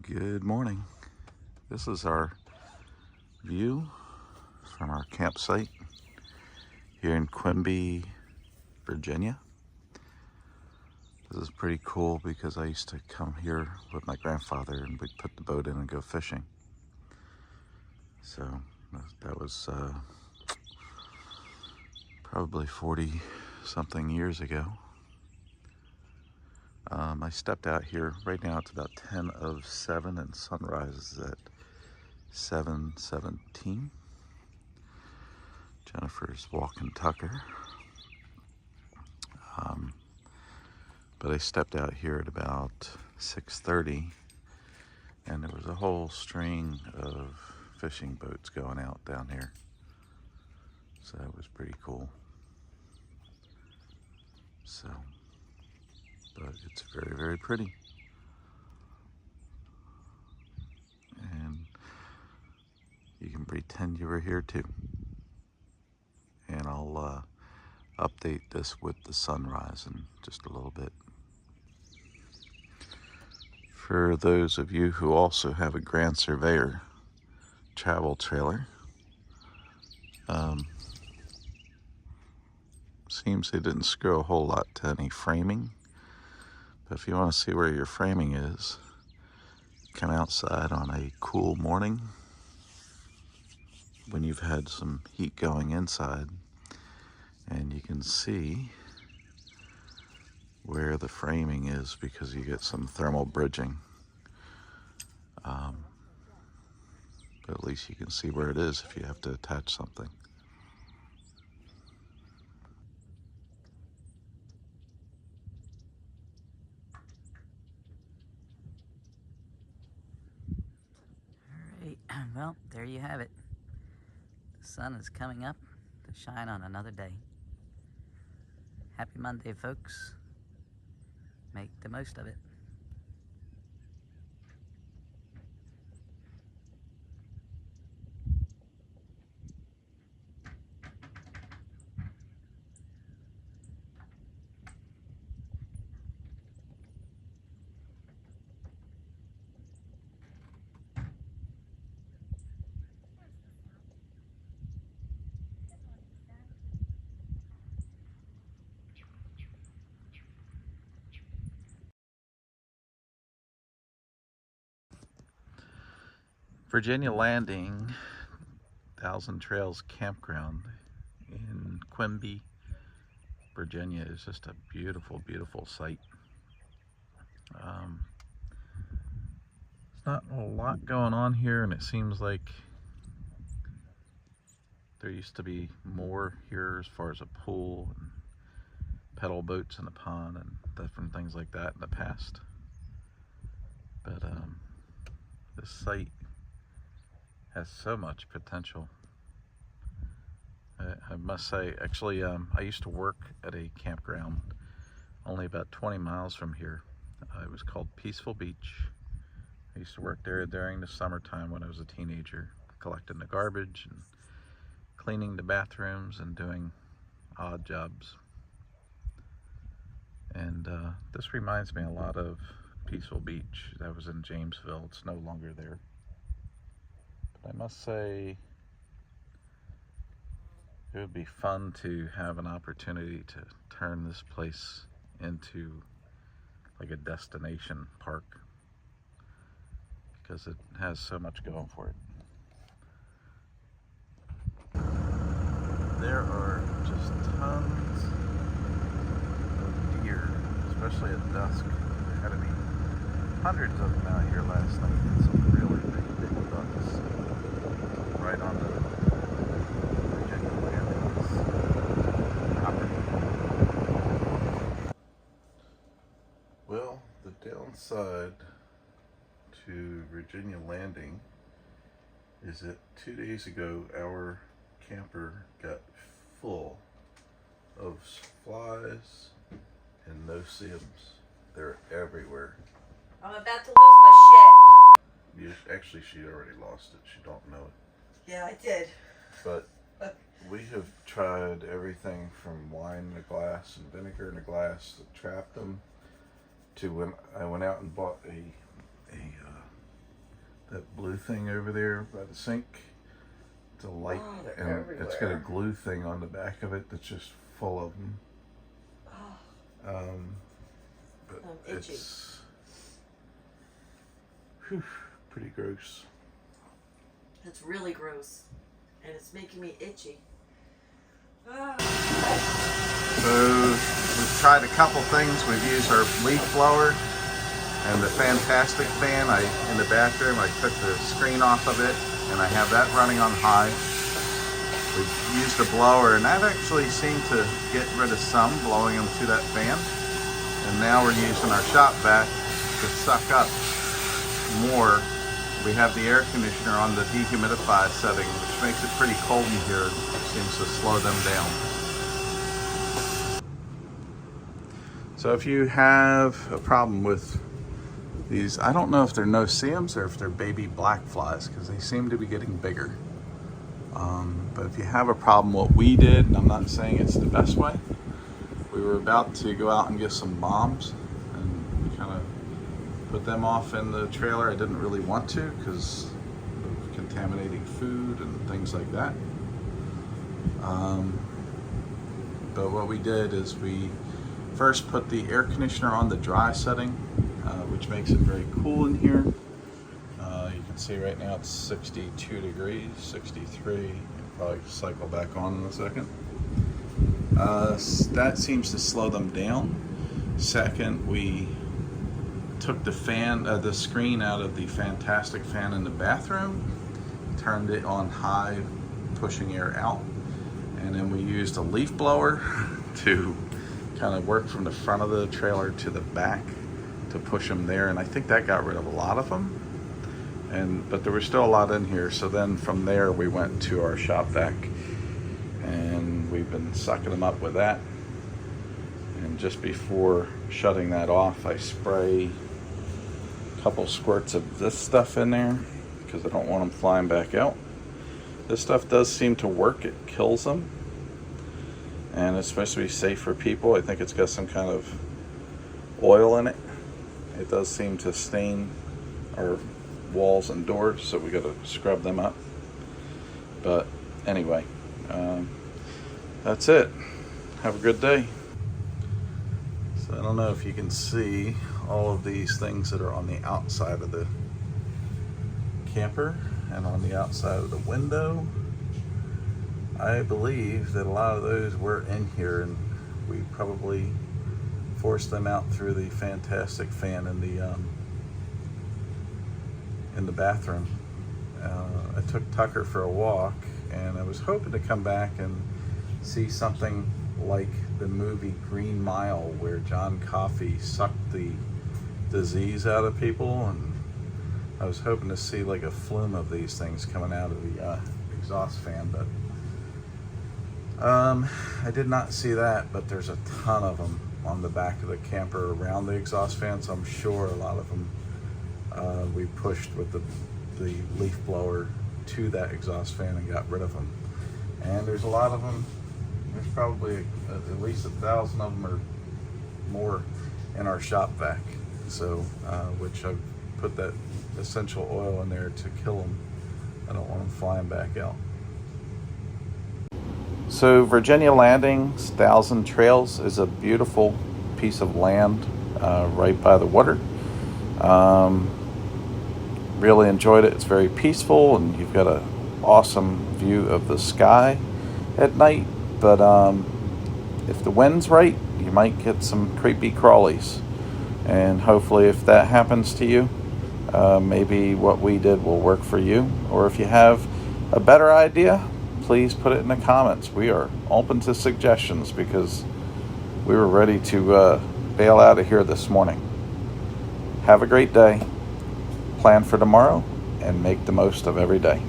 Good morning. This is our view from our campsite here in Quinby, Virginia. This is pretty cool because I used to come here with my grandfather and we'd put the boat in and go fishing. So that was probably 40 something years ago. I stepped out here. Right now it's about 10 of 7 and sunrise is at 7:17. Jennifer's walking Tucker. But I stepped out here at about 6:30 and there was a whole string of fishing boats going out down here. So that was pretty cool. But it's very, very pretty. And you can pretend you were here too. And I'll update this with the sunrise in just a little bit. For those of you who also have a Grand Surveyor travel trailer, seems they didn't screw a whole lot to any framing. But if you want to see where your framing is, come outside on a cool morning when you've had some heat going inside and you can see where the framing is because you get some thermal bridging. But at least you can see where it is if you have to attach something. Well, there you have it. The sun is coming up to shine on another day. Happy Monday, folks. Make the most of it. Virginia Landing Thousand Trails Campground in Quinby, Virginia is just a beautiful, beautiful site. There's not a lot going on here, and it seems like there used to be more here as far as a pool and pedal boats in the pond and different things like that in the past. But this site has so much potential. I must say, actually, I used to work at a campground only about 20 miles from here. It was called Peaceful Beach. I used to work there during the summertime when I was a teenager, collecting the garbage and cleaning the bathrooms and doing odd jobs. And this reminds me a lot of Peaceful Beach. That was in Jamesville. It's no longer there. But I must say, it would be fun to have an opportunity to turn this place into like a destination park because it has so much going for it. There are just tons of deer, especially at dusk. There had to be hundreds of them out here last night, and some really big bucks right on the Virginia Landing's property. Well, the downside to Virginia Landing is that 2 days ago our camper got full of flies and no see-ums. They're everywhere. I'm about to lose my shit. Actually, she already lost it. She don't know it. Yeah, I did. But we have tried everything from wine in a glass and vinegar in a glass to trap them to when I went out and bought a that blue thing over there by the sink. It's a light, and everywhere. it's got a glue thing on the back of it that's just full of them. But I'm itchy. it's pretty gross. It's really gross, and it's making me itchy. So we've tried a couple things. We've used our leaf blower and the fantastic fan. In the bathroom, I took the screen off of it, and I have that running on high. We've used a blower, and that actually seemed to get rid of some, blowing them to that fan. And now we're using our shop vac to suck up more. We have the air conditioner on the dehumidified setting, which makes it pretty cold in here. It seems to slow them down. So if you have a problem with these, I don't know if they're no see-ums or if they're baby black flies, because they seem to be getting bigger. But if you have a problem, what we did, and I'm not saying it's the best way, we were about to go out and get some bombs, and we kind of put them off in the trailer. I didn't really want to because of contaminating food and things like that. But what we did is we first put the air conditioner on the dry setting, which makes it very cool in here. You can see right now it's 62 degrees, 63. You'll probably cycle back on in a second. That seems to slow them down. Second, we took the fan, the screen out of the fantastic fan in the bathroom, turned it on high, pushing air out, and then we used a leaf blower to kind of work from the front of the trailer to the back to push them there, and I think that got rid of a lot of them. But there was still a lot in here, so then from there we went to our shop vac, and we've been sucking them up with that. And just before shutting that off, I spray a couple squirts of this stuff in there because I don't want them flying back out. This stuff does seem to work. It kills them, and it's supposed to be safe for people. I think it's got some kind of oil in it. It does seem to stain our walls and doors, so we got to scrub them up. But anyway, that's it. Have a good day. So I don't know if you can see all of these things that are on the outside of the camper and on the outside of the window. I believe that a lot of those were in here, and we probably forced them out through the fantastic fan in the bathroom. I took Tucker for a walk, and I was hoping to come back and see something like the movie Green Mile, where John Coffey sucked the disease out of people, and I was hoping to see like a flume of these things coming out of the exhaust fan, but I did not see that. But there's a ton of them on the back of the camper around the exhaust fan, so I'm sure a lot of them we pushed with the leaf blower to that exhaust fan and got rid of them. And there's a lot of them. There's probably at least 1,000 of them or more in our shop vac. So, which I've put that essential oil in there to kill them. I don't want them flying back out. So Virginia Landings, Thousand Trails is a beautiful piece of land right by the water. Really enjoyed it. It's very peaceful, and you've got an awesome view of the sky at night. But if the wind's right, you might get some creepy crawlies. And hopefully if that happens to you, maybe what we did will work for you. Or if you have a better idea, please put it in the comments. We are open to suggestions because we were ready to bail out of here this morning. Have a great day. Plan for tomorrow and make the most of every day.